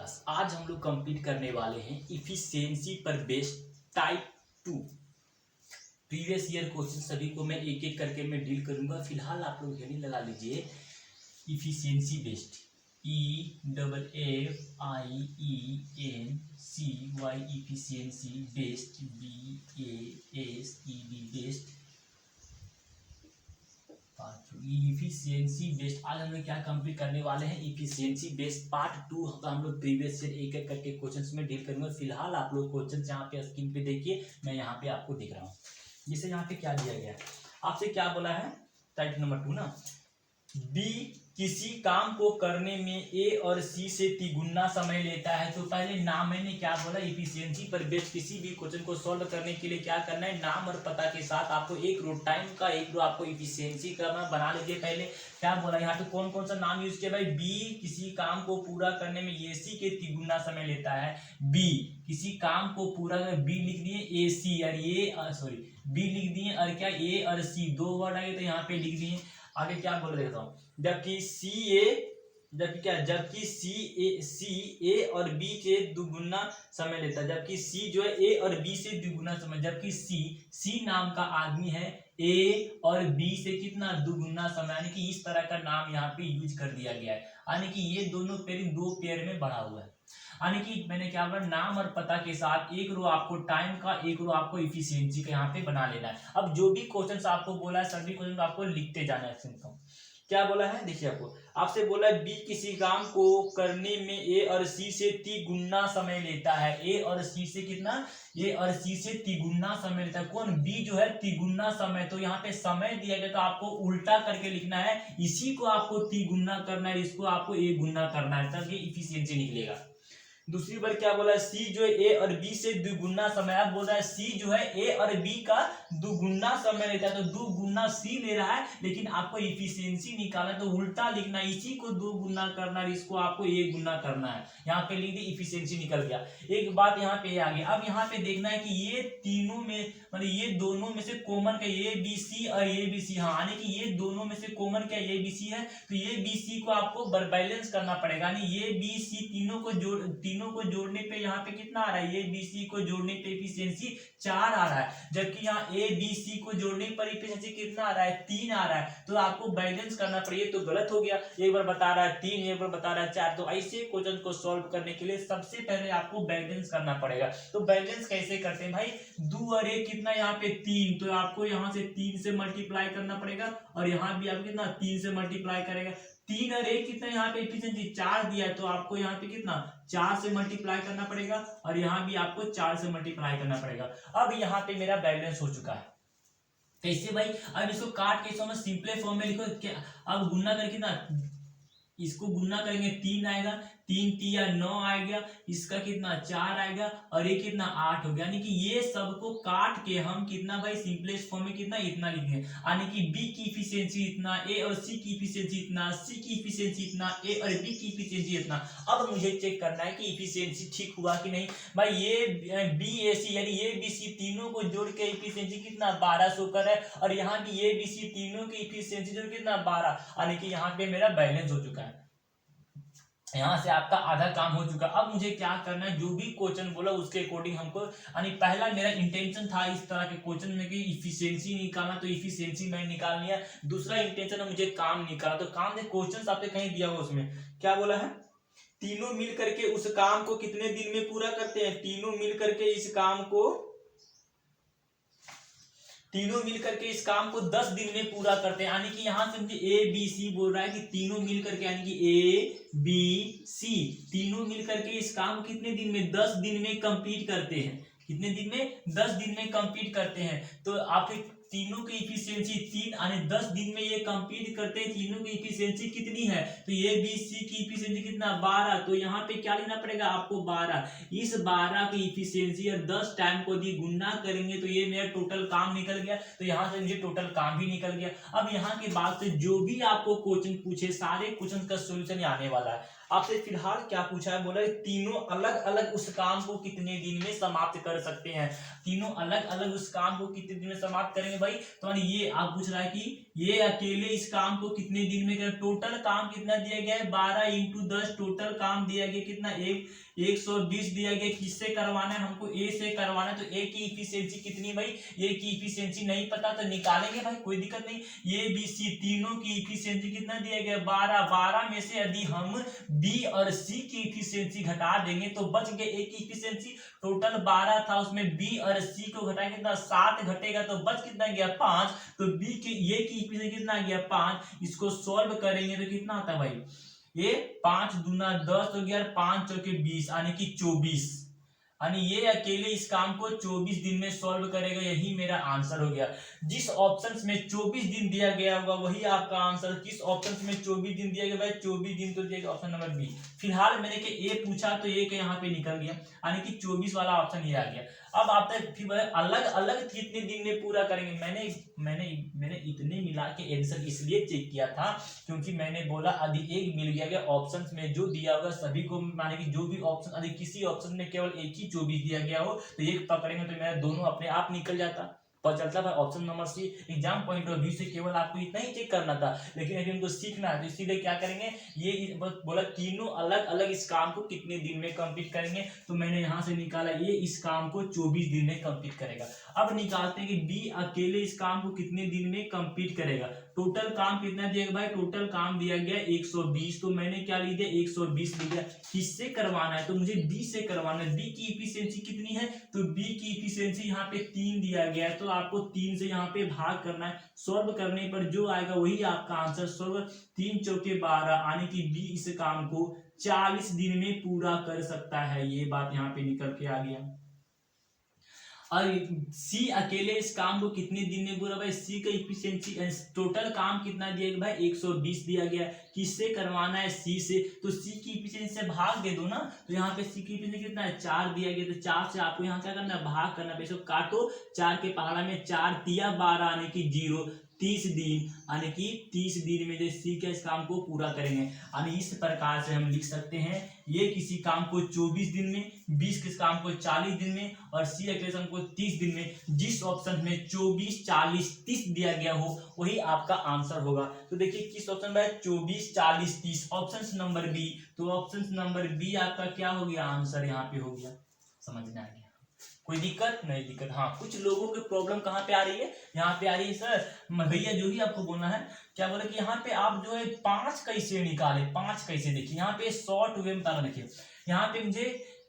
Class. आज हम लोग कंप्लीट करने वाले हैं इफिशियंसी पर based type 2 previous year question. सभी को मैं एक एक करके मैं डील करूंगा। फिलहाल आप लोग हेडिंग लगा लीजिए efficiency based, EFFIENCY, efficiency based, BASED based, efficiency based. आज हम लोग क्या कंप्लीट करने वाले हैं, इफिशियंसी बेस्ड पार्ट 2। हम लोग प्रीवियस ईयर एक एक करके क्वेश्चंस में डील करेंगे। फिलहाल आप लोग क्वेश्चंस यहाँ पे स्क्रीन पे देखिए, मैं यहाँ पे आपको दिख रहा हूँ। जैसे यहाँ पे क्या दिया गया है, आपसे क्या बोला है, टाइप नंबर 2 ना, बी किसी काम को करने में ए और सी से तिगुना समय लेता है। तो पहले नाम मैंने क्या बोला, इफिशियंसी पर बेस्ड किसी भी क्वेश्चन को सॉल्व करने के लिए क्या करना है, नाम और पता के साथ आपको एक रो टाइम का, एक रो आपको इफिशियंसी करना बना लीजिए। पहले क्या बोला यहाँ पे, कौन कौन सा नाम यूज किया भाई, बी किसी काम को पूरा करने में ए सी के तिगुना समय लेता है। बी किसी काम को पूरा, बी लिख दिए ए सी और ये सॉरी बी लिख दिए और क्या ए और सी दो वर्ड आए तो यहाँ पे लिख दिए। आगे क्या बोल रहे हूँ, जबकि सी ए और बी के दुगुना समय लेता है। जबकि सी जो है ए और बी से दुगुना समय, जबकि सी नाम का आदमी है ए और बी से कितना दुगुना समय, यानी कि इस तरह का नाम यहाँ पे यूज कर दिया गया है। यानी कि ये दोनों पेयर दो पेयर में बढ़ा हुआ है। यानी कि मैंने क्या बोला, नाम और पता के साथ एक रो आपको टाइम का, एक रो आपको इफिशियंसी का यहाँ पे बना लेना है। अब जो भी क्वेश्चन आपको बोला है सभी क्वेश्चन आपको लिखते जाना है। सुनता हूँ क्या बोला है, देखिए आपसे बोला है बी किसी काम को करने में ए और सी से तिगुना समय लेता है। ए और सी से कितना, ए और सी से तिगुना समय लेता है। कौन, बी जो है तिगुना समय। तो यहाँ पे समय दिया गया तो आपको उल्टा करके लिखना है, इसी को आपको तिगुना करना है, इसको आपको ए गुना करना है, तब ये इफिशियंसी निकलेगा। दूसरी बार क्या बोला है, सी जो है ए और बी से दुगुना समय। अब बोल रहा है सी जो है ए और बी का दुगुना समय लेता है, तो दुगुना सी ले रहा है, लेकिन आपको इफिशियंसी निकालना है तो उल्टा लिखना है, इसी को दो गुना करना है, इसको आपको एक गुना करना है। यहाँ पे लिख दी, इफिशियंसी निकल गया। एक बात यहाँ पे आ गई। अब यहाँ पे देखना है कि ये तीनों में मतलब ये दोनों में से कॉमन क्या, ए बी सी और ए बी सी। हाँ, यानी कि ये दोनों में से कॉमन क्या ए बी सी है, तो ये बी सी को आपको बैलेंस करना पड़ेगा। यानी ये बी सी तीनों को जोड़ने पे यहाँ पे कितना आ रहा है, ये बी सी को जोड़ने पे इफिशियंसी 4 आ रहा है, जबकि यहाँ ए बी सी को जोड़ने पर इफिशियंसी कितना आ रहा है, 3 आ रहा है। तो आपको बैलेंस करना पड़ेगा। तो गलत हो गया, एक बार बता रहा है 3, एक बार बता रहा है 4। तो ऐसे क्वेश्चन को सॉल्व करने के लिए सबसे पहले आपको बैलेंस करना पड़ेगा। तो बैलेंस कैसे करते हैं भाई, 2 और 1 कितना, यहाँ पे 3, तो आपको यहाँ से 3 से मल्टीप्लाई करना पड़ेगा, और यहाँ भी आप कितना 3 से मल्टीप्लाई करेगा। 3 और 1 कितना, यहाँ पे इफिशियंसी 4 दिया है, तो आपको यहाँ पे कितना 4 से मल्टीप्लाई करना पड़ेगा, और यहाँ भी आपको 4 से मल्टीप्लाई करना पड़ेगा। अब यहाँ पे मेरा बैलेंस हो चुका है। कैसे भाई, अब इसको काट के इसको सिंपल फॉर्म में लिखो क्या, अब गुना करके ना इसको गुना करेंगे 3 आएगा, 3 तिया 9 आएगा, इसका कितना 4 आएगा, और ये कितना 8 हो गया। यानी कि ये सबको काट के हम कितना भाई सिंपलेस्ट फॉर्म में कितना इतना लिखेंगे। यानी कि बी की इफिशियंसी इतना, ए और सी की इफिशियंसी इतना, सी की इफिशियंसी इतना, ए और बी की इफिशियंसी इतना। अब मुझे चेक करना है कि इफिशियंसी ठीक हुआ कि नहीं। भाई ये बी ए सी यानी ये बी सी तीनों को जोड़ के इफिशियंसी कितना 12 शो कर है, और यहाँ भी ये बी सी तीनों की इफिशियंसी जोड़ कितना 12, यानी कि यहाँ पे मेरा बैलेंस हो चुका है। यहाँ से आपका आधा काम हो चुका। अब मुझे क्या करना है, जो भी क्वेश्चन बोला उसके अकॉर्डिंग हमको, यानी पहला मेरा इंटेंशन था इस तरह के क्वेश्चन में कि इफिशियंसी निकालना, तो इफिशियंसी मैंने निकाल लिया। दूसरा इंटेंशन है मुझे काम निकाला, तो काम में क्वेश्चन आपने कहीं दिया हुआ, उसमें क्या बोला है, तीनों मिल करके उस काम को कितने दिन में पूरा करते हैं, तीनों मिल करके इस काम को 10 दिन में पूरा करते हैं। यानी कि यहां से मुझे ए बी सी बोल रहा है कि तीनों मिल करके, यानी कि ए बी सी तीनों मिल करके इस काम कितने दिन में, 10 दिन में कंप्लीट करते हैं। कितने दिन में, 10 दिन में कंप्लीट करते हैं। तो आपके तीनों की इफिशियंसी 3, यानी 10 दिन में ये कंप्लीट करते हैं। तीनों की इफिशियंसी कितनी है, तो ये बी सी की इफिशियंसी कितना 12, तो यहाँ पे क्या लेना पड़ेगा आपको 12। इस 12 की इफिशियंसी और 10 टाइम को यदि गुना करेंगे तो ये मेरा टोटल काम निकल गया। तो यहाँ से मुझे टोटल काम भी निकल गया। अब यहाँ के बाद से जो भी आपको क्वेश्चन पूछे सारे क्वेश्चन का सोल्यूशन आने वाला है। आपसे फिलहाल क्या पूछा है, बोला तीनों अलग अलग उस काम को कितने दिन में समाप्त कर सकते हैं। तीनों अलग अलग उस काम को कितने दिन में समाप्त करेंगे भाई, तो ये आप पूछ रहा है कि ये अकेले इस काम को कितने दिन में करें। टोटल काम कितना दिया गया है, 12 × 10 टोटल काम दिया गया कितना, 120 दिया गया। किससे करवाना है हमको, ए से करवाना है। तो ए की इफिशियंसी कितनी भाई, ए की इफिशियंसी नहीं पता तो निकालेंगे भाई, कोई दिक्कत नहीं। ए बी सी तीनों की इफिशियंसी कितना दिया गया, 12 में से यदि हम बी और सी की इफिशियंसी घटा देंगे तो बच गए ए की इफिशियंसी। टोटल 12 था, उसमें बी और सी को घटाएंगे कितना, 7 घटेगा तो बच कितना गया, 5। तो बी के ए की इफिशियंसी कितना गया, 5। इसको सॉल्व करेंगे तो कितना आता है भाई, ये 5 दूना 10 हो गया, 5 चौके 20 यानी कि 24, यानी ये अकेले इस काम को 24 दिन में सॉल्व करेगा। यही मेरा आंसर हो गया। जिस ऑप्शन में 24 दिन दिया गया होगा वही आपका आंसर। किस ऑप्शन में 24 दिन दिया गया भाई, 24 दिन तो दिया गया ऑप्शन नंबर बी। फिलहाल मैंने कि ए पूछा तो ये यहाँ पे निकल गया, यानी कि 24 वाला ऑप्शन ये आ गया। अब आप फिर अलग अलग कितने दिन में पूरा करेंगे। मैंने इतने मिला के आंसर इसलिए चेक किया था क्योंकि मैंने बोला यदि एक मिल गया ऑप्शंस में जो दिया होगा सभी को, माने कि जो भी ऑप्शन यदि किसी ऑप्शन में केवल एक ही 24 दिया गया हो तो ये पकड़ेंगे तो मेरा दोनों अपने आप निकल जाता, पता चलता भाई option number C. Exam point of view से केवल आपको इतना ही चेक करना था, लेकिन अभी हमको सीखना है तो इसीलिए क्या करेंगे, ये बोला तीनों अलग अलग इस काम को कितने दिन में कंप्लीट करेंगे। तो मैंने यहाँ से निकाला ये इस काम को 24 दिन में कंप्लीट करेगा। अब निकालते हैं कि बी अकेले इस काम को कितने दिन में कंप्लीट करेगा। टोटल काम कितना दिया गया भाई, टोटल काम दिया गया 120। तो मैंने क्या लिख दिया, 120 लिख दिया। किससे करवाना है तो मुझे बी से करवाना है। बी की इफिशियंसी कितनी है, तो बी की इफिशियंसी यहाँ पे 3 दिया गया है, तो आपको 3 से यहाँ पे भाग करना है। सॉल्व करने पर जो आएगा वही आपका आंसर। सॉल्व 3 चौके 12 यानी कि बी इस काम को 40 दिन में पूरा कर सकता है। ये बात यहाँ पे निकल के आ गया। और सी अकेले इस काम को कितने दिन में पूरा भाई, सी का इफिशियंसी टोटल काम कितना दिया गया भाई, 120 दिया गया। किससे करवाना है, सी से। तो सी की इफिशियंसी से भाग दे दो ना, तो यहाँ पे सी की इफिशियंसी कितना है, 4 दिया गया। तो 4 से आपको यहाँ क्या करना है, भाग करना है। इसको काटो, 4 के पहाड़ा में 4 तिया 12 यानी कि 0, 30 दिन यानी कि 30 दिन में जो सी के इस काम को पूरा करेंगे। यानी इस प्रकार से हम लिख सकते हैं ये किसी काम को 24 दिन में, 20 किस काम को 40 दिन में और सी अकेले को 30 दिन में। जिस ऑप्शन में 24, 40, 30 दिया गया हो वही आपका आंसर होगा। तो देखिए किस ऑप्शन में 24, 40, 30 ऑप्शन नंबर बी। तो ऑप्शन नंबर बी आपका क्या हो गया, आंसर यहाँ पे हो गया। समझ में आ गया, कोई दिक्कत नहीं दिक्कत। हाँ, कुछ लोगों की प्रॉब्लम कहाँ पे आ रही है, यहाँ पे आ रही है सर भैया जो ही आपको बोलना है क्या बोला कि यहाँ पे आप जो है 5 कैसे निकाले, 5 कैसे। देखिए यहाँ पे शॉर्ट वे में बताना। देखिए यहाँ पे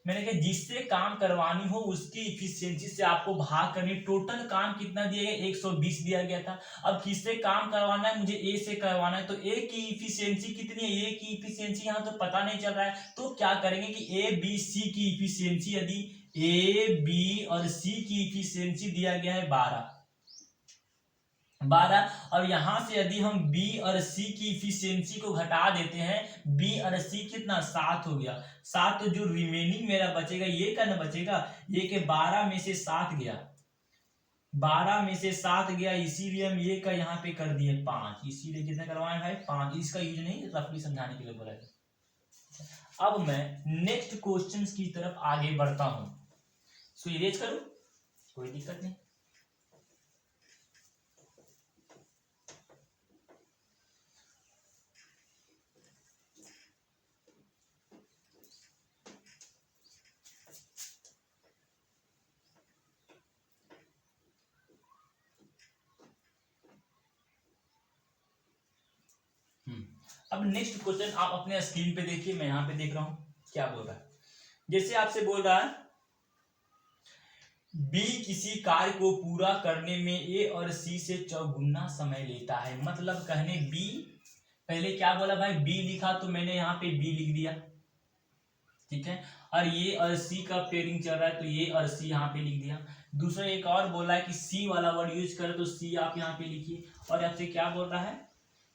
मैंने कहा जिससे काम करवानी हो उसकी इफिशियंसी से आपको भाग करनी। टोटल काम कितना दिया गया, 120 दिया गया था। अब किससे काम करवाना है, मुझे ए से करवाना है। तो ए की इफिशियंसी कितनी है, ए की इफिशियंसी यहाँ तो पता नहीं चल रहा है। तो क्या करेंगे कि ए बी सी की इफिशियंसी, यदि ए बी और सी की इफिशियंसी दिया गया है 12 और यहां से यदि हम बी और सी की इफिशियंसी को घटा देते हैं, बी और सी कितना 7 हो गया। 7 तो जो रिमेनिंग मेरा बचेगा ये का ना बचेगा, ये के 12 में से 7 गया, 12 में से 7 गया, इसीलिए हम ये का यहाँ पे कर दिए 5। इसीलिए कितना करवाए भाई 5। इसका यूज नहीं रफली समझाने के लिए बोला है। अब मैं नेक्स्ट क्वेश्चन की तरफ आगे बढ़ता हूं। इसको इरेज करूं, कोई दिक्कत नहीं। अब नेक्स्ट क्वेश्चन आप अपने स्क्रीन पे देखिए, मैं यहां पे देख रहा हूं क्या बोल रहा है। जैसे आपसे बोल रहा है बी किसी कार्य को पूरा करने में ए और सी से 4 समय लेता है। मतलब कहने बी, पहले क्या बोला भाई, बी लिखा तो मैंने यहाँ पे बी लिख दिया, ठीक है। और ये और सी का पेयरिंग चल रहा है तो ये और सी यहाँ पे लिख दिया। दूसरा एक और बोला है कि सी वाला वर्ड यूज करें तो सी आप यहाँ पे लिखिए। और आपसे क्या बोल रहा है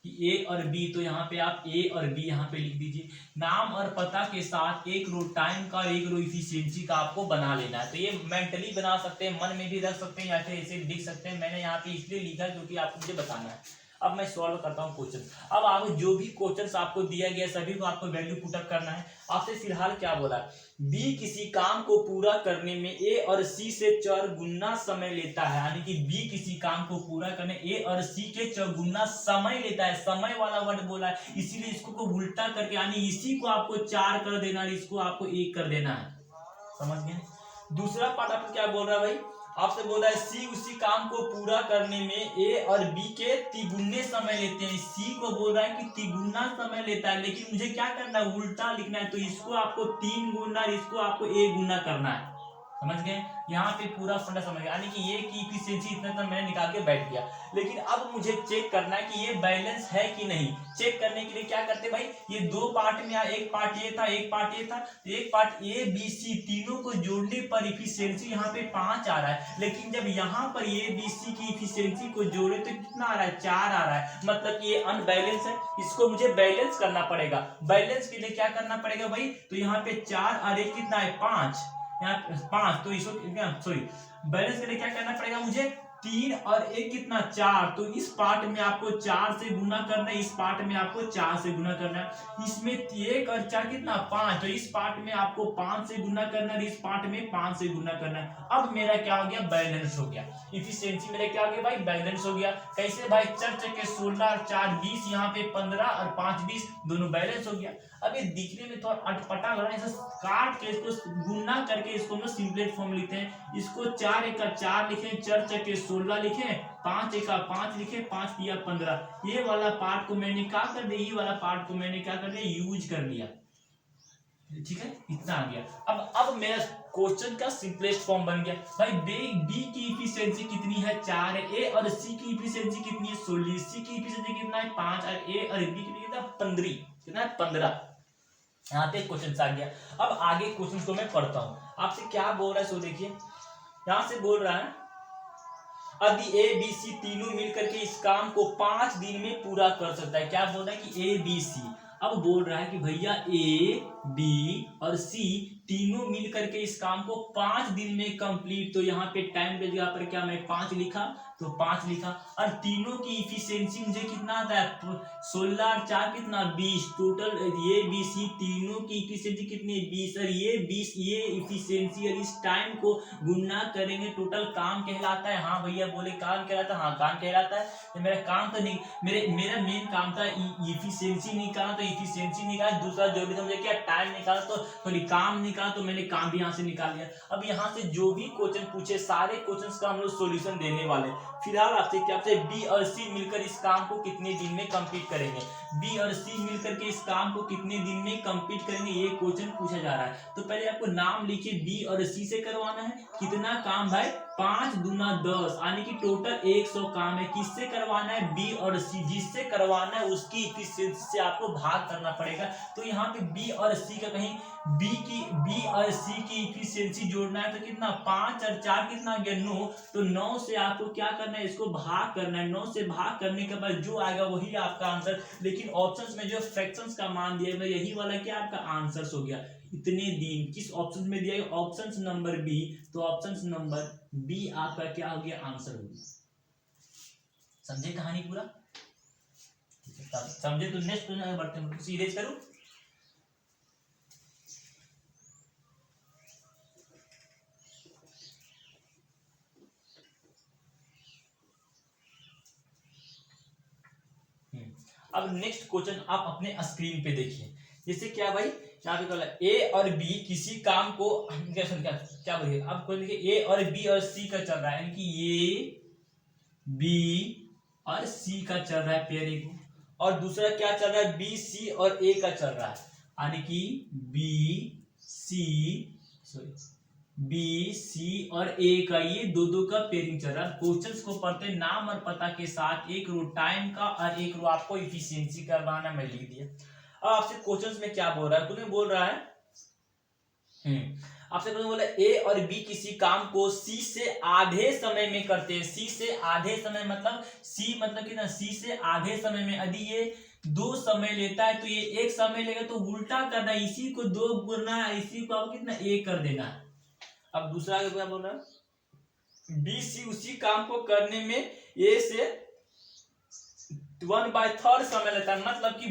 कि ए और बी, तो यहाँ पे आप ए और बी यहाँ पे लिख दीजिए। नाम और पता के साथ एक रो टाइम का एक रो इफिशियंसी का आपको बना लेना है। तो ये मेंटली बना सकते हैं, मन में भी रख सकते हैं या फिर ऐसे लिख सकते हैं। मैंने यहाँ पे इसलिए लिखा क्योंकि आपको मुझे बताना है। अब मैं सॉल्व करता हूँ क्वेश्चन। अब आप जो भी क्वेश्चन आपको दिया गया सभी को आपको वैल्यू पुटअप करना है। आपसे फिलहाल क्या बोला, बी किसी काम को पूरा करने में ए और सी से 4 गुना समय लेता है, यानी कि बी किसी काम को पूरा करने ए और सी के 4 गुना समय लेता है। समय वाला वर्ड बोला है, इसीलिए इसको को उल्टा करके यानी इसी को आपको 4 कर देना है, इसको आपको 1 कर देना है। समझ गए। दूसरा पार्ट आपको क्या बोल रहा है भाई, आपसे बोल रहा है सी उसी काम को पूरा करने में ए और बी के तिगुने समय लेते हैं। सी को बोल रहा है कि तिगुना समय लेता है, लेकिन मुझे क्या करना है, उल्टा लिखना है। तो इसको आपको 3 गुना, इसको आपको 1 गुना करना है। समझ गए। यहाँ पे पूरा फंडा समझ गया, यानी कि ये की इफिशिएंसी इतना तो मैंने निकाल के बैठ गया। लेकिन अब मुझे चेक करना है कि ये बैलेंस है कि नहीं। चेक करने के लिए क्या करते भाई, ये दो पार्ट में एक पार्ट ये था, एक पार्ट ये था, तो एक पार्ट ए बी सी तीनों को जोड़ने पर इफिशिएंसी यहाँ पे 5 आ रहा है। लेकिन जब यहाँ पर ए बी सी की इफिशिएंसी को जोड़े तो कितना आ रहा है, 4 आ रहा है। मतलब कि ये अनबैलेंस है, इसको मुझे बैलेंस करना पड़ेगा। बैलेंस के लिए क्या करना पड़ेगा भाई, तो यहाँ पे 4 और 1 कितना है, 5, यहाँ 5, तो इसको सॉरी बैलेंस के लिए क्या करना पड़ेगा मुझे, 3 और 1 कितना, 4। तो इस पार्ट में आपको 4 से गुना करना है, इस पार्ट में आपको 4 से गुना करना है। इसमें 1 और 4 कितना, 5, तो इस पार्ट में आपको 5 से गुना करना है, इस पार्ट में 5 से गुना करना है। अब मेरा क्या हो गया, बैलेंस हो गया। इफिशिएंसी मेरा क्या हो गया भाई, बैलेंस हो गया। कैसे भाई, 4 चक्के 16 और 4 20, यहाँ पे 15 और 5 20, दोनों बैलेंस हो गया। अब ये दिखने में थोड़ा अटपटा लग रहा है, काट के इसको गुना करके इसको हम सिंपलेट फॉर्म लिखते हैं। इसको 4 एका 4 लिखे, 4 चक्के 16 लिखे, 5 एका 5 लिखे, 5 तिया 15। ये वाला पार्ट को मैंने क्या कर दिया, ये वाला पार्ट को मैंने क्या कर दिया, यूज कर लिया। ठीक है, इतना आ गया। अब मेरा क्वेश्चन का सिंपलेस्ट फॉर्म बन गया भाई। बी की इफिशिएंसी कितनी है, 4 है। ए और सी की इफिशिएंसी कितनी है, 16। सी की इफिशिएंसी कितना है, 5, और ए और बी की कितना, 15। कितना है, 15। यहाँ पे क्वेश्चन आ गया। अब आगे क्वेश्चन को मैं पढ़ता हूँ। आपसे क्या बोल रहा है, सो देखिए। यहाँ से बोल रहा है यदि ए बी सी तीनों मिलकर के इस काम को 5 दिन में पूरा कर सकता है। क्या बोल रहा है कि ए बी सी। अब बोल रहा है कि भैया ए बी और सी तीनों मिलकर के इस काम को 5 दिन में कंप्लीट। तो यहाँ पे टाइम के जगह पर क्या मैं 5 लिखा, तो 5 लिखा। और तीनों की इफिशिएंसी मुझे कितना आता है, 16 और 4 कितना, 20। टोटल ये बी सी तीनों की इफिशिएंसी कितनी है, 20। और ये 20, ये इफिशिएंसी और इस टाइम को गुना करेंगे, टोटल काम कहलाता है। हाँ भैया बोले काम कहलाता है, हाँ काम कहलाता है। तो मेरा काम तो नहीं, मेरा मेन काम था इफिशिएंसी निकाला, तो इफिशिएंसी निकाला। दूसरा जो भी समझे क्या, टाइम निकाला, तो सॉरी काम निकाला, तो मैंने काम भी यहाँ से निकाल लिया। अब यहाँ से जो भी क्वेश्चन पूछे सारे क्वेश्चन का हम लोग सोल्यूशन देने वाले। फिलहाल आपसे क्या, आपसे बी और सी मिलकर इस काम को कितने दिन में कंप्लीट करेंगे। बी और सी मिलकर के इस काम को कितने दिन में कंप्लीट करेंगे, ये क्वेश्चन पूछा जा रहा है। तो पहले आपको नाम लिखिए, बी और सी से करवाना है। कितना काम भाई, 5 दूना 10, यानी कि टोटल 100 काम है। किससे करवाना है, बी और सी। जिससे करवाना है उसकी इफिशिएंसी से आपको भाग करना पड़ेगा। तो यहाँ पे बी और सी का कहीं बी और सी की इफिशिएंसी जोड़ना है, तो कितना, 5 और 4 कितना गया, 9। तो 9 से आपको क्या करना है, इसको भाग करना है। 9 से भाग करने के बाद जो आएगा वही आपका आंसर। लेकिन ऑप्शंस में जो फ्रैक्शंस का मान दिया है यही वाला क्या आपका आंसर हो गया। इतने दिन किस ऑप्शन में दिया है, ऑप्शन नंबर बी। तो ऑप्शन नंबर बी आपका क्या हो गया, आंसर हो गया। समझे कहानी पूरा, समझे तो नेक्स्ट क्वेश्चन बढ़ते हैं। सीरीज करूं, अब नेक्स्ट क्वेश्चन आप अपने स्क्रीन पे देखिए। जैसे क्या भाई, यहाँ पे बोला ए और बी किसी काम को क्या बोलिए, अब कोई देखिए ए और बी और सी का चल रहा है, यानी कि ए बी और सी का चल रहा है पेयरिंग। और दूसरा क्या चल रहा है, बी सी और ए का चल रहा है, यानी कि बी सी और ए का, ये दो का पेयरिंग चल रहा है। क्वेश्चंस को पढ़ते नाम और पता के साथ, एक रो टाइम का और एक रो आपको इफिशिएंसी करवाना, मैं लिख दिया। अब आपसे क्वेश्चंस में क्या बोल रहा है, तुम्हें बोल रहा है आपसे बोला ए और बी किसी काम को सी से आधे समय में करते हैं। सी से आधे समय मतलब सी मतलब कितना, सी से आधे समय में। यदि ये 2 समय लेता है तो ये 1 समय लेगा, तो उल्टा करना है, इसी को 2 गुना है, इसी को आप कितना 1 कर देना है। अब दूसरा क्या बोल रहा है, बी सी उसी काम को करने में ए से 1/3 समय लेता है, मतलब कि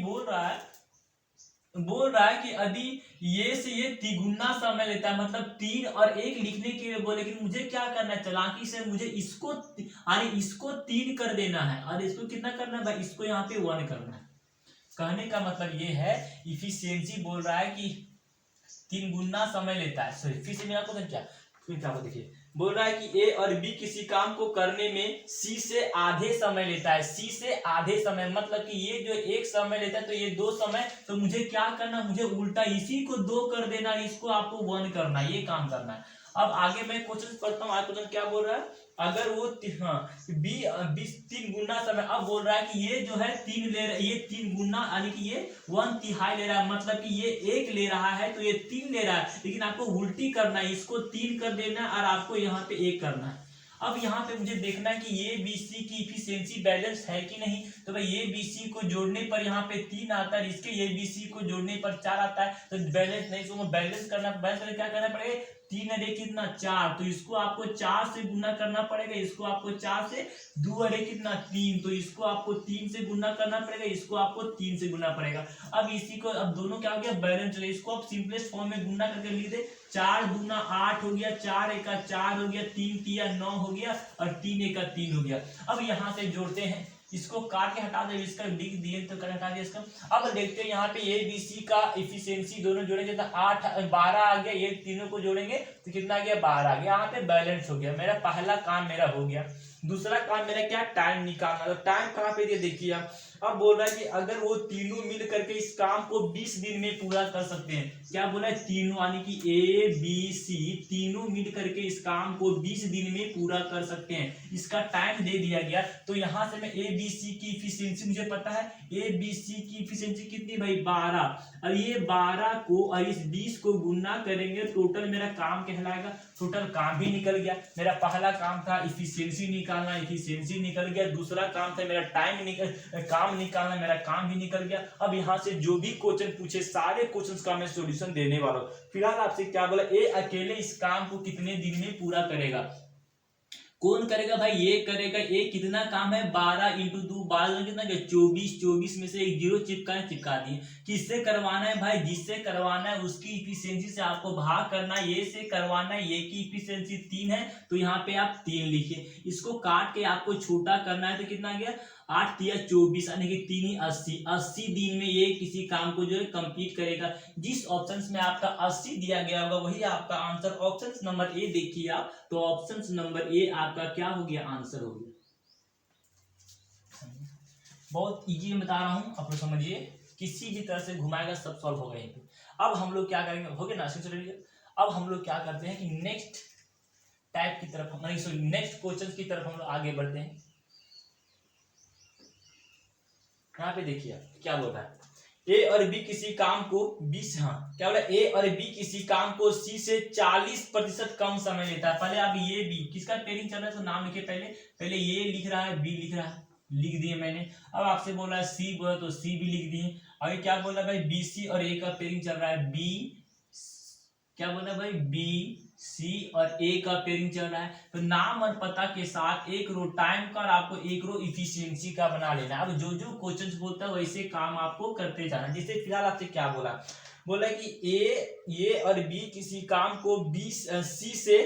बोल रहा है कि यदि ये से ये तिगुना समय लेता है, मतलब 3 और 1 लिखने के लिए बोले कि मुझे क्या करना है, चालाकी से मुझे इसको यानी इसको 3 कर देना है और इसको कितना करना है भाई, इसको यहाँ पे 1 करना है। कहने का मतलब ये है इफिशियंसी बोल रहा है कि 3 गुना समय लेता है। सॉरी फिर से मेरा क्वेश्चन क्या देखिए, बोल रहा है कि ए और बी किसी काम को करने में सी से आधे समय लेता है। सी से आधे समय मतलब कि ये जो 1 समय लेता है तो ये 2 समय, तो मुझे क्या करना, मुझे उल्टा इसी को 2 कर देना, इसको आपको 1 करना, ये काम करना है। अब आगे मैं क्वेश्चन पढ़ता हूँ। आज क्वेश्चन क्या बोल रहा है, अगर वो बी 3 गुना समय, अब बोल रहा है कि ये जो है 3 ले रहा है, ये 3 गुना यानी कि ये 1/3 ले रहा है, मतलब कि ये 1 ले रहा है तो ये 3 ले रहा है, लेकिन आपको उल्टी करना है, इसको 3 कर देना है और आपको यहाँ पे 1 करना है। अब यहाँ पे मुझे देखना है कि ये बीसी की इफिशियंसी बैलेंस है कि नहीं, तो भाई ये बीसी को जोड़ने पर यहाँ पे 3 आता है, इसके ये बीसी को जोड़ने पर 4 आता है, तो बैलेंस नहीं, तो बैलेंस करना, बैलेंस क्या करना पड़ेगा, 3 अरे कितना 4, तो इसको आपको 4 से गुना करना पड़ेगा, इसको आपको 4 से, 2 अरे कितना 3, तो इसको आपको 3 से गुना करना पड़ेगा, इसको आपको 3 से गुना पड़ेगा। अब इसी को, अब दोनों क्या हो गया, बैलेंस चले, इसको आप सिंपलेस्ट फॉर्म में गुना करके लिख दे, 4 दूना 8 हो गया, 4 एका 4 हो गया, 3 तिया 9 हो गया और 3 एका 3 हो गया। अब यहाँ से जोड़ते हैं, इसको काट के हटा दे, इसका लिख दिए तो हटा दिया इसका। अब देखते हैं यहाँ पे ए बी सी का इफिशियंसी दोनों जोड़ेंगे तो 8 12 आ गया, ये तीनों को जोड़ेंगे तो कितना आ गया, 12 आ गया। यहाँ पे बैलेंस हो गया, मेरा पहला काम मेरा हो गया। दूसरा काम मेरा क्या, टाइम निकालना। तो टाइम कहाँ पे दिया देखिए आप, अब बोल रहा है कि अगर वो तीनों मिल करके इस काम को 20 दिन में पूरा कर सकते हैं, क्या बोला है, तीनों यानी कि ए बी सी तीनों मिल करके इस काम को 20 दिन में पूरा कर सकते हैं, इसका टाइम दे दिया गया। तो यहां से मैं ए बी सी की इफिशियंसी मुझे पता है, ए बी सी की इफिशियंसी कितनी भाई, 12, और ये 12 को और इस 20 को गुना करेंगे, टोटल मेरा काम कहलाएगा, टोटल काम भी निकल गया। मेरा पहला काम था इफिशियंसी निकालना, इफिशियंसी निकल गया। दूसरा काम था मेरा काम निकालना, मेरा काम भी निकल गया। अब यहाँ से जो भी क्वेश्चन पूछे सारे क्वेश्चंस का मैं सॉल्यूशन देने वाला हूँ। फिलहाल आपसे क्या बोला, ए अकेले इस काम को कितने दिन में पूरा करेगा, कौन करेगा भाई, ये करेगा। ये कितना काम है, 12 × 2 12 कितना, 24 में से एक जीरो चिपका दिए। किससे करवाना है भाई, जिससे करवाना है उसकी इफिशियंसी से आपको भाग करना है। ये से करवाना है, ये की इफिशियंसी 3 है तो यहाँ पे आप 3 लिखिए। इसको काट के आपको छोटा करना है तो कितना आ गया, 8 तिया 24 यानी कि 3 80 दिन में ये किसी काम को जो है कंप्लीट करेगा। जिस ऑप्शन में आपका 80 दिया गया होगा वही आपका आंसर। ऑप्शन नंबर ए देखिए आप, तो ऑप्शन नंबर ए आपका क्या हो गया, आंसर हो गया। बहुत इजी में बता रहा हूं, आप लोग समझिए, किसी भी तरह से घुमाएगा सब सॉल्व होगा यहीं पे। अब हम लोग क्या करेंगे, हो गया ना, अब हम लोग क्या करते हैं कि नेक्स्ट टाइप की तरफ, नेक्स्ट क्वेश्चन की तरफ हम लोग आगे बढ़ते हैं। यहाँ पे देखिए क्या बोल रहा है, ए और बी किसी काम को 20, हाँ क्या बोला, ए और बी किसी काम को सी से 40% कम समय लेता है। पहले आप ये बी किसका पेयरिंग चल रहा है तो नाम लिखे, पहले ये लिख रहा है, बी लिख रहा है, लिख दिए मैंने। अब आपसे बोल रहा है सी बोला तो सी भी लिख दिए। अभी क्या बोल रहा है भाई, बी सी और ए का पेयरिंग चल रहा है, बी क्या बोल रहा है भाई, बी सी और ए का पेयरिंग चल रहा है। तो नाम और पता के साथ एक रो टाइम का और आपको एक रो इफिशियंसी का बना लेना। अब जो जो क्वेश्चन बोलता है वैसे काम आपको करते जाना। जैसे फिलहाल आपसे क्या बोला कि ए और बी किसी काम को 20 सी से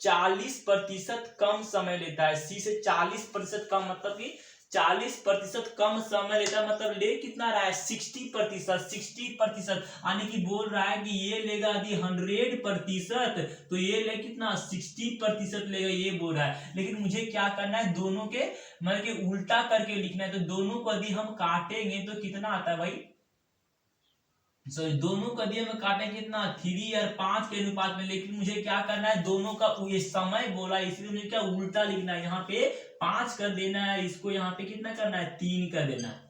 40% कम समय लेता है। सी से 40% कम मतलब कि 40% कम समय लेता है, मतलब ले कितना रहा है, 60%। यानी कि बोल रहा है कि ये लेगा यदि 100% तो ये ले कितना 60% लेगा, ये बोल रहा है। लेकिन मुझे क्या करना है, दोनों के मतलब कि उल्टा करके लिखना है। तो दोनों को यदि हम काटेंगे तो कितना आता है भाई, दोनों का दिया में काटे कितना 3 और 5 के अनुपात में। लेकिन मुझे क्या करना है, दोनों का ये समय बोला इसलिए मुझे क्या उल्टा लिखना है, यहाँ पे 5 कर देना है, इसको यहाँ पे कितना करना है 3 कर देना है,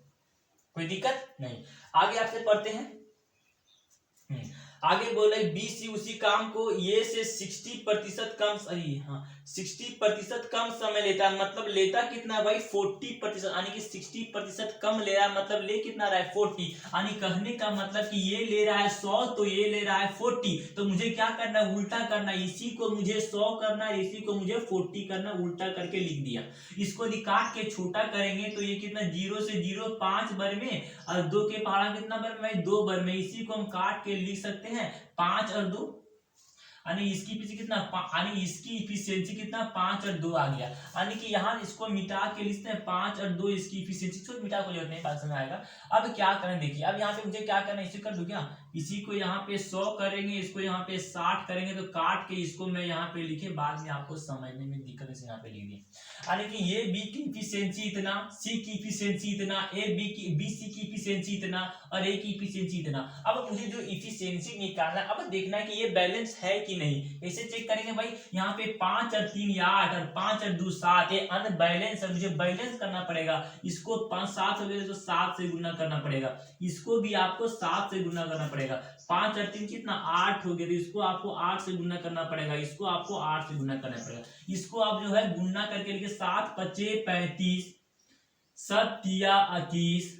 कोई दिक्कत नहीं। आगे आपसे पढ़ते हैं। आगे बोला बी सी उसी काम को ए से 60% कम, सही हाँ 60% कम समय लेता है, मतलब लेता कितना भाई 40%, यानी कि 60% कम ले रहा है, मतलब ले कितना रहा है 40, यानी कहने का मतलब कि ये ले रहा है 100 तो ये ले रहा है 40, तो मुझे क्या करना है उल्टा करना है, इसी को मुझे 100 करना है, इसी को मुझे 40 करना, उल्टा करके लिख दिया। इसको यदि काट के छोटा करेंगे तो ये कितना 0 से 0 5 बार में, और 2 के पहाड़ा कितना बार में 2 बार में, इसी को हम काट के लिख सकते हैं 5 और 2, यानी इसकी पीछे कितना, यानी इसकी इफिशियंसी कितना 5 और 2 आ गया, यानी कि यहाँ इसको मिटा के लिखते हैं 5 और 2 इसकी इफिशियंसी, छोड़ मिटा को जरूरत नहीं, बात समझ आएगा। अब क्या करें देखिए, अब यहाँ पे मुझे क्या करना है, इसे कर दूं क्या, इसी को यहाँ पे 100 करेंगे, इसको यहाँ पे 60 करेंगे, तो काट के इसको मैं यहाँ पे लिखे, बाद में आपको समझने में दिक्कत से यहाँ पे लिख दिए, यानी कि ये बी की इफिशियंसी इतना, सी की इफिशियंसी इतना, बी सी की इफिशियंसी इतना, और ए की इफिशियंसी इतना। अब मुझे जो इफिशियंसी निकालना, अब देखना है कि ये बैलेंस है कि नहीं, ऐसे चेक करेंगे भाई, यहाँ पे 5 और 3 8 और 5 और 2 7, ये अनबैलेंस है, मुझे बैलेंस करना पड़ेगा, इसको 5 7 हो गए तो 7 से गुना करना पड़ेगा, इसको भी आपको 7 से गुना करना पड़ेगा, 5 और 3 कितना 8 हो गया, तो इसको आपको 8 से गुना करना पड़ेगा, इसको आपको 8 से गुना करना पड़ेगा, इसको आप जो है गुना करके लिखे 7 5 35, 7 21,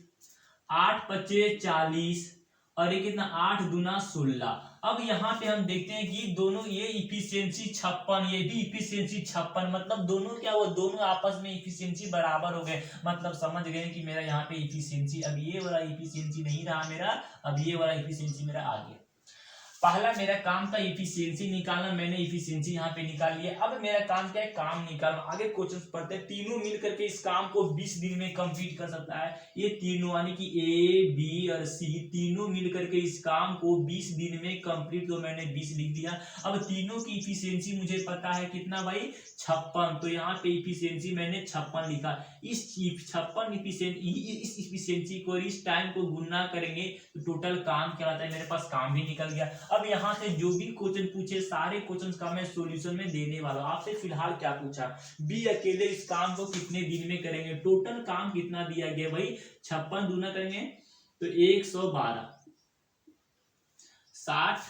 8 5 40, और ये कितना 8 दूना 16। अब यहाँ पे हम देखते हैं कि दोनों, ये इफिशियंसी 56, ये भी इफिशियंसी 56, मतलब दोनों क्या हुआ, दोनों आपस में इफिशियंसी बराबर हो गए, मतलब समझ गए कि मेरा यहाँ पे इफिशियंसी, अब ये वाला इफिशियंसी नहीं रहा मेरा, अब ये वाला इफिशियंसी मेरा आ गया। पहला मेरा काम था इफिशियंसी निकालना, मैंने इफिशियंसी यहाँ पे निकाल लिया। अब मेरा काम क्या है, काम निकालना। आगे क्वेश्चन पढ़ते हैं, तीनों मिल करके इस काम को 20 दिन में कंप्लीट कर सकता है। ये तीनों यानी कि ए बी और सी तीनों मिल करके इस काम को 20 दिन में कंप्लीट, तो मैंने 20 लिख दिया। अब तीनों की इफिशियंसी मुझे पता है कितना भाई 56, तो यहाँ पे इफिशियंसी मैंने 56 लिखा। इस 56 इफिशियंसी को इस टाइम को गुना करेंगे तो टोटल काम क्या आता है, मेरे पास काम भी निकल गया। अब यहाँ से जो भी क्वेश्चन पूछे सारे क्वेश्चन का मैं सॉल्यूशन में देने वाला हूँ। आपसे फिलहाल क्या पूछा, बी अकेले इस काम को कितने दिन में करेंगे, टोटल काम कितना दिया गया भाई 56 दूना करेंगे तो 112, 60,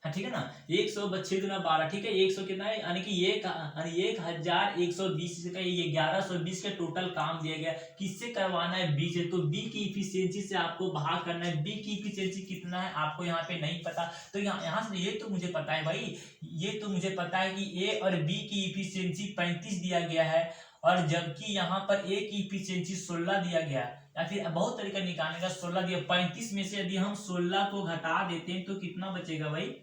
हाँ ठीक है ना, 126 गुना 12, ठीक है 100 कितना है, यानी कि ये 1120 का, ये 1120 का टोटल काम दिया गया। किससे करवाना है, बी से, तो बी की इफिशियंसी से आपको भाग करना है। बी की इफिशियंसी कितना है आपको यहाँ पे नहीं पता, तो यहाँ से ये तो मुझे पता है भाई, ये तो मुझे पता है कि ए और बी की इफिशियंसी 35 दिया गया है, और जबकि यहाँ पर ए की इफिशियंसी 16 दिया गया है, या फिर बहुत तरीका निकालने का। 16 दिया, 35 में से यदि हम 16 को घटा देते हैं तो कितना बचेगा भाई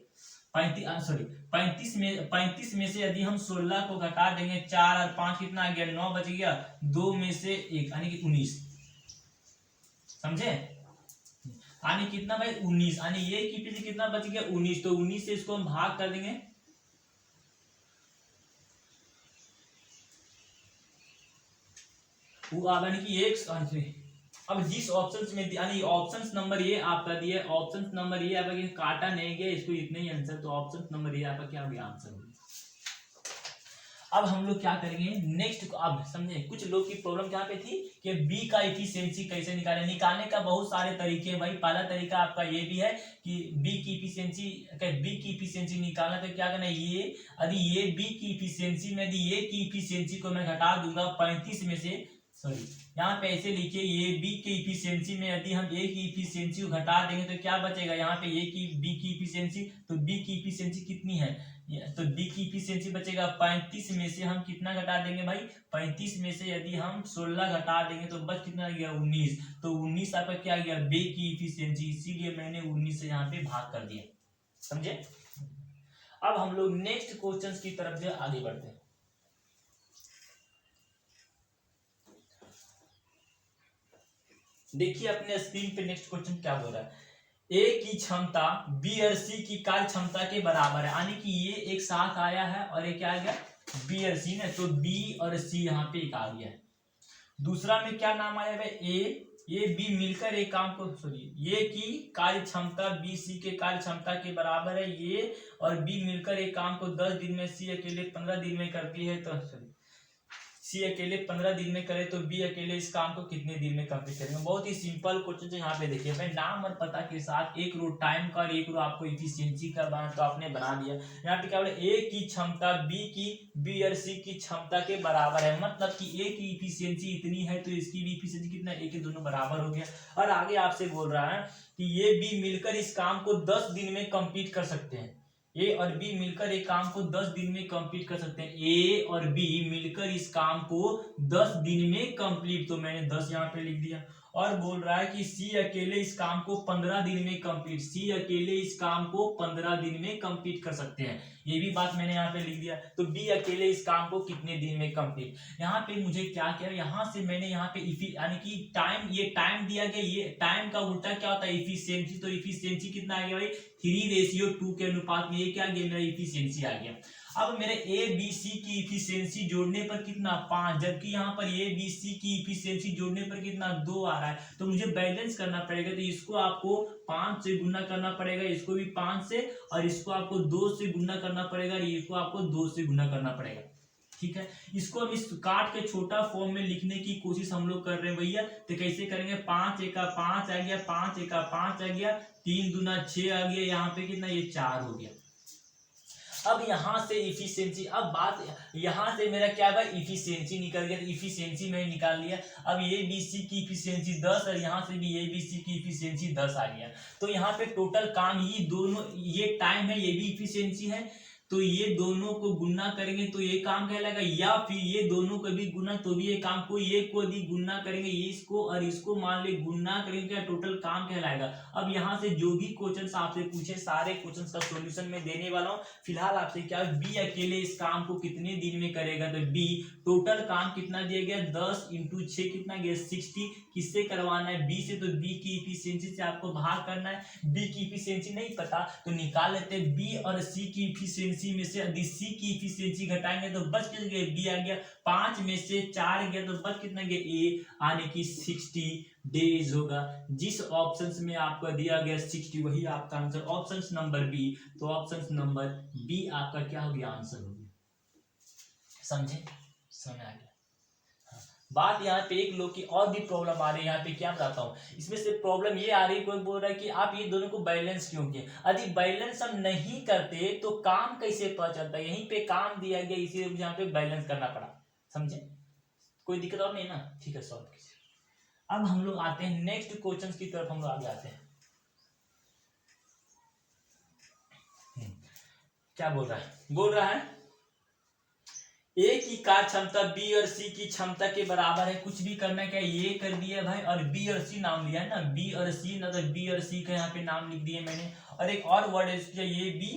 35 में से यदि हम 16 को घटा देंगे, 4 और 5 कितना आ गया 9 बच गया, 2 में से 1 यानी कि 19, समझे, यानी कितना भाई 19, यानी ये की पीछे कितना बच गया 19, तो 19 से इसको हम भाग कर देंगे, वो यानी कि एक, अब जिस ऑप्शंस में, यानी ऑप्शंस नंबर ये आपका दिया, ऑप्शंस नंबर ये आपका काटा नहीं गया, इसको इतने ही आंसर, तो ऑप्शन नंबर ये आपका क्या हो गया आंसर हो गया। अब हम लोग क्या करेंगे नेक्स्ट, अब समझे कुछ लोग की प्रॉब्लम क्या पे थी कि बी का इफिशियंसी कैसे निकालें। निकालने का बहुत सारे तरीके हैं भाई। पहला तरीका आपका ये भी है कि बी की इफिशियंसी निकालना, तो क्या करना है, ये यदि ये बी की इफिशियंसी में यदि ए की इफिशियंसी को मैं घटा दूंगा 35 में से, सॉरी यहाँ पे ऐसे लिखिए, ये बी की इफिशियंसी में यदि हम ए की इफिशियंसी को घटा देंगे तो क्या बचेगा, यहाँ पे ए की बी की इफिशियंसी, तो बी की इफिशियंसी कितनी है, तो बी की इफिशियंसी बचेगा 35 में से हम कितना घटा देंगे भाई 35 में से यदि हम 16 घटा देंगे तो बच कितना गया 19, तो 19 आपका क्या गया बी की इफिशियंसी, इसीलिए मैंने 19 से यहाँ पे भाग कर दिया, समझे। अब हम लोग नेक्स्ट क्वेश्चन की तरफ जो आगे बढ़ते हैं। देखिए अपने स्क्रीन पे नेक्स्ट क्वेश्चन क्या बोल रहा है, ए की क्षमता बी और सी की कार्य क्षमता के बराबर है, यानी कि ये एक साथ आया है और ये क्या आ गया बी और सी ने, तो बी और सी यहाँ पे एक आ गया है। दूसरा में क्या नाम आया भाई ए बी मिलकर एक काम को, सॉरी ये की कार्य क्षमता बी सी के कार्य क्षमता के बराबर है, ये और बी मिलकर एक काम को 10 दिन में, सी अकेले 15 दिन में करती है, तो सॉरी सी अकेले 15 दिन में करे तो बी अकेले इस काम को कितने दिन में कंप्लीट करेंगे। बहुत ही सिंपल क्वेश्चन है। यहाँ पे देखिए भाई नाम और पता के साथ एक रो टाइम का और एक रो आपको इफिशियंसी का बना तो आपने बना दिया। यहाँ पे क्या बोले ए की क्षमता बी और सी की क्षमता के बराबर है, मतलब कि ए की इफिशियंसी इतनी है तो इसकी भी इफिशियंसी कितना, ए के दोनों बराबर हो गया। और आगे आपसे बोल रहा है कि ये बी मिलकर इस काम को 10 दिन में कंप्लीट कर सकते हैं। ए और बी मिलकर एक काम को 10 दिन में कंप्लीट कर सकते हैं। ए और बी मिलकर इस काम को 10 दिन में कंप्लीट, तो मैंने 10 यहाँ पे लिख दिया। और बोल रहा है कि सी अकेले इस काम को 15 दिन में कंप्लीट, सी अकेले इस काम को 15 दिन में कंप्लीट कर सकते हैं, ये भी बात मैंने यहाँ पे लिख दिया। तो बी अकेले इस काम को कितने दिन में कंप्लीट, यहाँ पे मुझे क्या किया, यहाँ से मैंने यहाँ पे यानी कि टाइम, ये टाइम दिया गया, ये टाइम का उल्टा क्या होता है इफिशियंसी, तो इफिशियंसी कितना आ गया भाई 3:2 के अनुपात में, ये क्या आ गया मेरा इफिशियंसी आ गया। अब मेरे ए बी सी की इफिशियंसी जोड़ने पर कितना 5, जबकि यहाँ पर ए बी सी की इफिशियंसी जोड़ने पर कितना 2 आ रहा है, तो मुझे बैलेंस करना पड़ेगा। तो इसको आपको 5 से गुना करना पड़ेगा, इसको भी 5 से, और इसको आपको 2 से गुना करना पड़ेगा, और इसको आपको 2 से गुना करना पड़ेगा। ठीक है, इसको हम इस काट के छोटा फॉर्म में लिखने की कोशिश हम लोग कर रहे हैं भैया। तो कैसे करेंगे, 5 एका 5 आ गया, 5 एका 5 आ गया, 3 दूना 6 आ गया, यहाँ पे कितना ये 4 हो गया। अब यहाँ से इफिशियंसी, अब बात यहाँ से मेरा क्या भाई इफिशियंसी निकल गया, तो इफिशियंसी मैंने निकाल लिया। अब ए बी सी की इफिशियंसी 10 और यहाँ से भी ए बी सी की इफिशियंसी 10 आ गया। तो यहाँ पे टोटल काम ही दोनों, ये टाइम है, ये भी इफिशियंसी है, तो ये दोनों को गुना करेंगे तो ये काम कहलाएगा, या फिर ये दोनों को भी गुना तो भी ये काम को, ये को भी गुना करेंगे, ये इसको और इसको मान ले गुना करेंगे, क्या टोटल काम कहलाएगा। अब यहाँ से जो भी क्वेश्चन आपसे पूछे सारे क्वेश्चन का सॉल्यूशन मैं देने वाला हूँ। फिलहाल आपसे क्या, बी अकेले इस काम को कितने दिन में करेगा, तो बी टोटल काम कितना दिया गया 10 × 6 कितना गया 60, किससे करवाना है बी से, तो बी की इफिशियंसी से आपको भाग करना है। बी की इफिशियंसी नहीं पता तो निकाल लेते हैं, बी और सी की इफिशियंसी में से यदि सी की इफिशियंसी घटाएंगे तो बच कितना गया, बी आ गया, 5 में से 4 गया तो बच कितना गया, ए आने की 60 डेज होगा। जिस ऑप्शन में आपका दिया गया 60 वही आपका आंसर, ऑप्शन नंबर बी, तो ऑप्शन नंबर बी आपका क्या हो गया, आंसर हो गया। समझे, समझ आ गया। बात यहाँ पे एक लोग की और भी प्रॉब्लम आ रही है, यहाँ पे क्या बताता हूँ, इसमें से प्रॉब्लम ये आ रही है, कोई बोल रहा है कि आप ये दोनों को बैलेंस क्यों किए, यदि बैलेंस हम नहीं करते तो काम कैसे पता चलता है, यहीं पे काम दिया गया इसीलिए मुझे यहाँ पे बैलेंस करना पड़ा। समझे, कोई दिक्कत और नहीं ना, ठीक है सॉल्व कीजिए। अब हम लोग आते हैं नेक्स्ट क्वेश्चन की तरफ, हम लोग आगे आते हैं। क्या बोल रहा है ए की कार्य क्षमता बी और सी की क्षमता के बराबर है, कुछ भी करना क्या ये कर दिया भाई, और बी और सी नाम लिया है ना, बी और सी ना, तो बी और सी का यहाँ पे नाम लिख दिया मैंने। और एक और वर्ड है इसका ये बी,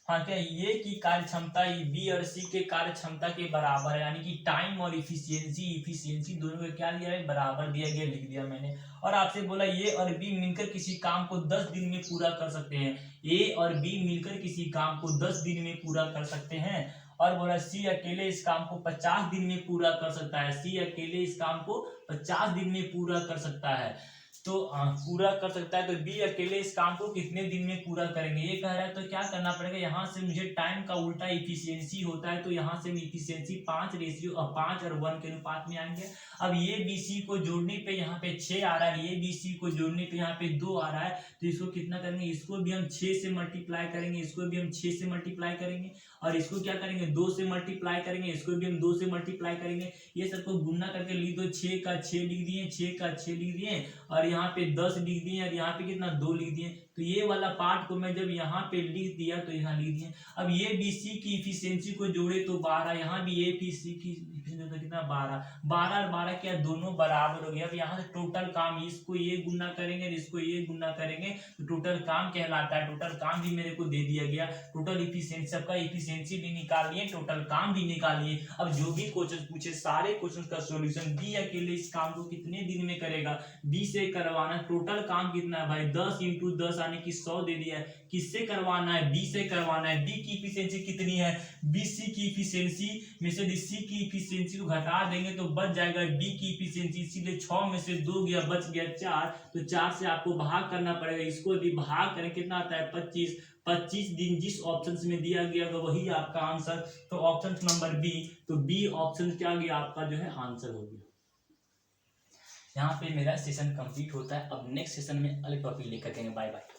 हाँ क्या ये की कार्य क्षमता बी और सी के कार्य क्षमता के बराबर है, यानी कि टाइम और इफिशियंसी दोनों को क्या दिया है, बराबर दिया गया, लिख दिया मैंने। और आपसे बोला ए और बी मिलकर किसी काम को 10 दिन में पूरा कर सकते हैं, ए और बी मिलकर किसी काम को 10 दिन में पूरा कर सकते हैं। और बोला सी अकेले इस काम को 50 दिन में पूरा कर सकता है, सी अकेले इस काम को 50 दिन में पूरा कर सकता है, तो पूरा कर सकता है। तो बी अकेले इस काम को कितने दिन में पूरा करेंगे ये कह रहा है, तो क्या करना पड़ेगा, यहाँ से मुझे टाइम का उल्टा इफिशियंसी होता है, तो यहाँ से इफिशियंसी 5 और 1 के अनुपात में आएंगे। अब ये बी सी को जोड़ने पे यहाँ पे 6 आ रहा है, ये बी सी को जोड़ने पे यहाँ पे 2 आ रहा है, तो इसको कितना करेंगे, इसको भी हम 6 से मल्टीप्लाई करेंगे, इसको भी हम 6 से मल्टीप्लाई करेंगे, और इसको क्या करेंगे 2 से मल्टीप्लाई करेंगे, इसको भी हम 2 से मल्टीप्लाई करेंगे। ये सबको गुना करके लिख दो, 6 का 6 लिख दिए, 6 का 6 लिख दिए, और यहाँ पे 10 लिख दिए, और यहाँ पे कितना 2 लिख दिए। तो ये वाला पार्ट को मैं जब यहाँ पे लिख दिया तो यहाँ लिख दिए। अब ये बी सी की इफिशियंसी को जोड़े तो 12, यहाँ भी ए बी सी की इफिशियंसी तो कितना 12 और 12 क्या दोनों बराबर हो गया। अब यहाँ से टोटल काम, इसको ये गुना करेंगे, इसको ये गुना करेंगे, तो टोटल काम कहलाता है। टोटल काम भी मेरे को दे दिया गया, टोटल इफिशियंसी, सबका इफिशियंसी भी निकाल लिए, टोटल काम भी निकाल लिए। अब जो भी क्वेश्चन पूछे सारे क्वेश्चन का सॉल्यूशन, बी अकेले इस काम को कितने दिन में करेगा, बी से करवाना, टोटल काम कितना है भाई 10 × 10 यानी कि 100 दे दिया है। किससे करवाना है, बी से करवाना है। बी की इफिशियंसी कितनी है, बी सी की इफिशियंसी में से सी की इफिशियंसी को घटा देंगे तो बच जाएगा बी की इफिशियंसी, इसीलिए 6 में से 2 गया, बच गया 4, तो 4 से आपको भाग करना पड़ेगा। इसको यदि भाग करें कितना आता है 25, 25 दिन जिस ऑप्शन में दिया गया होगा वही आपका आंसर। तो ऑप्शन नंबर बी, तो बी ऑप्शन क्या गया आपका जो है आंसर हो गया। यहाँ पे मेरा सेशन कंप्लीट होता है। अब नेक्स्ट सेशन में अलग टॉपिक लेकर के, बाय बाय।